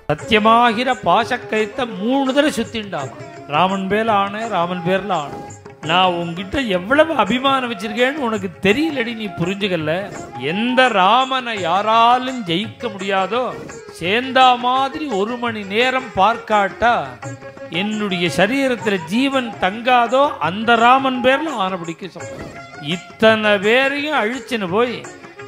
சத்தியமாகிற பாசக்கயத்தை 3 தடவை சுத்திண்டாலும் ராமன் பேர்ல ஆணை, ராமன் பேர்ல ஆணை. நான் உங்ககிட்ட எவ்வளவு அபிமானம் வச்சிருக்கேன்னு உனக்கு தெரியலடி, நீ புரிஞ்சுக்கல. எந்த ராமனை யாராலும் ஜெயிக்க முடியாதோ, சேந்தா மாதிரி 1 மணி நேரம் பார்க்காட்டா என்னுடைய சரீரத்தில் ஜீவன் தங்காதோ அந்த ராமன் பேர்ல ஆனபடிக்க சொல்றேன். இத்தனை பேரையும் அழிச்சுன்னு போய்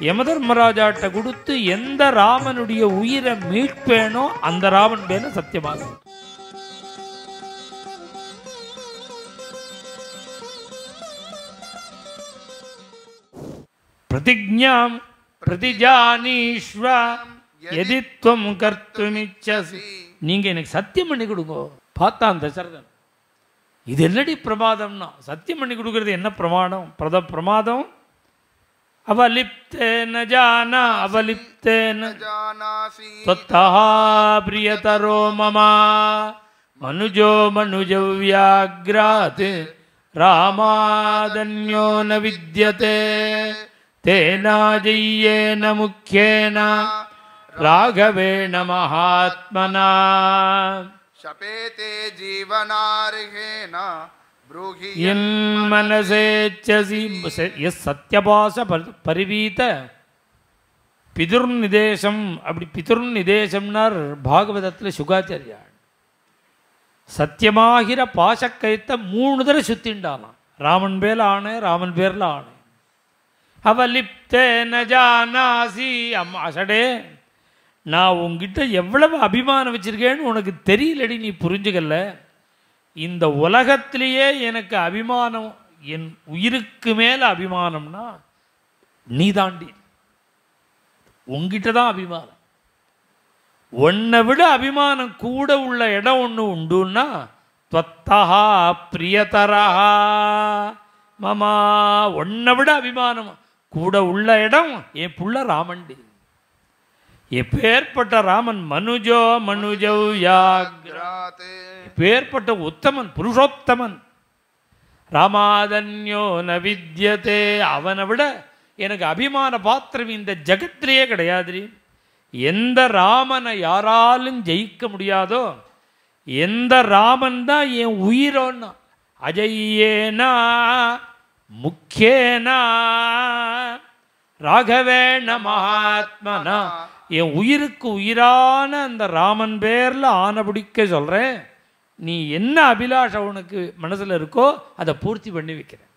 யமதர்மராஜாட்ட கொடுத்து எந்த ராமனுடைய உயிரை மீட்பேனோ அந்த ராமன் பேர்ல சத்தியமாக. பிரதிஜ்ஞாம் பிரதிஜானீஸ்வ எதித்வம் கர்த்துமிச்சசி. நீங்க எனக்கு சத்தியம் பண்ணி கொடுங்க. பார்த்தான் தசரதன், இது என்னடி பிரமாதம்னா, சத்தியம் பண்ணி கொடுக்கறது என்ன பிரமாதம்? பிரமாதம். அவலிப்தேன ஜானா அவலிப்தேன ஜானாசி த்வத்தஹ பிரியதரோ மம மனுஜோ மனுஜவ்யாக்ராத் ராமாதன்யோ ந வித்யதே தேனாஜய்யேன முக்யேன ராகவேண மகாத்மனா ஷபேதே ஜீவனார்ஹேன ப்ரூஹி யன் மனசேச்சசி. எஸ் சத்யபாச பரிவீத பிதுர்நிதேசம். அப்படி பிதுர்நிதேசம்னார் பாகவதத்தில் சுகாச்சாரியா. சத்தியமாகிற பாசக்கயத்தை 3 தடவை சுத்திண்டாலாம் ராமன் பேர்ல ஆணை, ராமன் பேர்ல ஆணை. அவலிப்தேன ஜானாசி. அம்மா அசடே, நான் உங்ககிட்ட எவ்வளவு அபிமானம் வச்சிருக்கேன்னு உனக்கு தெரியலடி, நீ புரிஞ்சுக்கல. இந்த உலகத்திலேயே எனக்கு அபிமானம், என் உயிருக்கு மேல அபிமானம்னா நீ தாண்டி. உங்ககிட்ட தான் அபிமானம். உன்னை விட அபிமானம் கூட உள்ள இடம் ஒன்று உண்டுன்னா த்வத்தஹா பிரியதரஹா மமா. உன்னை விட அபிமானம் கூட உள்ள இடம் என் புள்ள ராமன்டி. எப்பேற்பட்ட ராமன், மனுஜோ மனுஜவ்யாக்ராத், எப்பேற்பட்ட உத்தமன், புருஷோத்தமன். ராமாதன்யோ ந வித்யதே, அவனை விட எனக்கு அபிமான பாத்திரம் இந்த ஜகத்திலேயே கிடையாது. எந்த ராமனை யாராலும் ஜெயிக்க முடியாதோ எந்த ராமன் தான் என் உயிரோன்னா. அஜய்யேனா முக்கியேனா ராகவேண மகாத்மனா. என் உயிருக்கு உயிரான அந்த ராமன் பேர்ல ஆனபடிக்க சொல்றேன். நீ என்ன அபிலாஷம் உனக்கு மனசுல இருக்கோ அதை பூர்த்தி பண்ணி வைக்கிறேன்.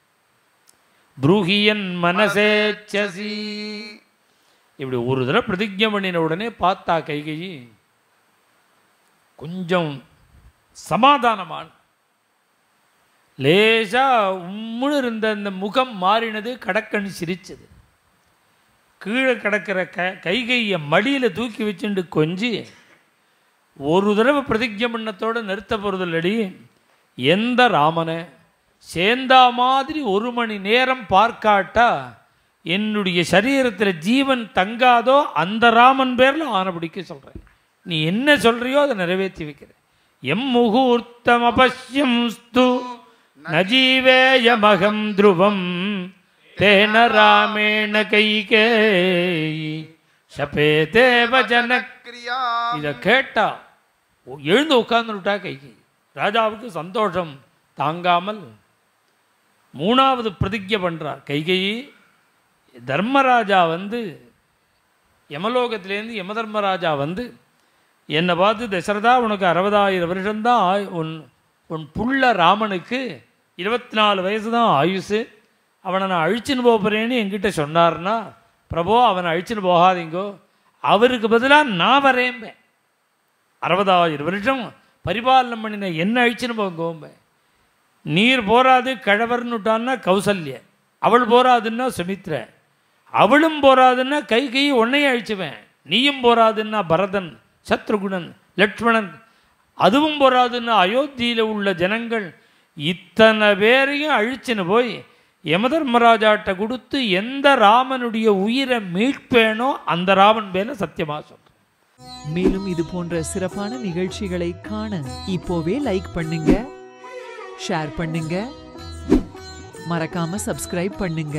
ப்ரூஹியன் மனசேச்சசி. இப்படி ஒரு தடவை பிரதிஜை பண்ணின உடனே பார்த்தா கைகேயி கொஞ்சம் சமாதானமான, லேசா உம்முன்னு இருந்த அந்த முகம் மாறினது, கடக்கண் சிரிச்சது. கீழே கிடக்கிற கைகையை மடியில் தூக்கி வச்சுட்டு கொஞ்சி ஒரு தடவை பிரதிஜை பண்ணத்தோடு நிறுத்த போகிறதில்லடி. எந்த ராமனை சேந்தா மாதிரி 1 மணி நேரம் பார்க்காட்டா என்னுடைய சரீரத்தில் ஜீவன் தங்காதோ அந்த ராமன் பேரில் ஆனபடிக்க சொல்கிறேன். நீ என்ன சொல்கிறியோ அதை நிறைவேற்றி வைக்கிறேன். எம் முகூர்த்தம் அபஷ்யம்ஸ்து நஜீவேயமகம் துருவம் தேன ராமேண கைகேயி ஷபேதே வஜனக்ரியா. இதை கேட்டா எழுந்து உட்கார்ந்துட்டா கைகேயி. ராஜாவுக்கு சந்தோஷம் தாங்காமல் 3வது பிரதிஜை பண்ணுறார். கைகேயி, தர்மராஜா வந்து யமலோகத்திலேருந்து யமதர்மராஜா வந்து என்னை பார்த்து, தசரதா உனக்கு 60,000 வருஷம்தான், உன் புள்ள ராமனுக்கு 24 வயசு தான் ஆயுசு, அவனை நான் அழிச்சுன்னு போகிறேன்னு என்கிட்ட சொன்னார்னா, பிரபோ அவனை அழிச்சுன்னு போகாதீங்கோ, அவருக்கு பதிலாக நான் வரேன்பேன். 60,000 வருஷம் பரிபாலனம் பண்ணின என்ன அழிச்சுன்னு போங்கோம்பேன். நீர் போராது கழவர்னுட்டான்னா கௌசல்ய, அவள் போராதுன்னா சுமித்ர, அவளும் போராதுன்னா கைகை உன்னையே அழிச்சுவேன், நீயும் போராதுன்னா பரதன் சத்ருகுணன் லட்சுமணன், அதுவும் போராதுன்னா அயோத்தியில் உள்ள ஜனங்கள், இத்தனை பேரையும் அழிச்சுன்னு போய் யமதர்மராஜாட்ட கொடுத்து எந்த ராமனுடைய உயிரை மீட்பேனோ அந்த ராமன் பேர்ல சத்தியமா சொல்றேன். மேலும் இது போன்ற சிறப்பான நிகழ்ச்சிகளை காண இப்போவே லைக் பண்ணுங்க, ஷேர் பண்ணுங்க, மறக்காம சப்ஸ்கிரைப் பண்ணுங்க.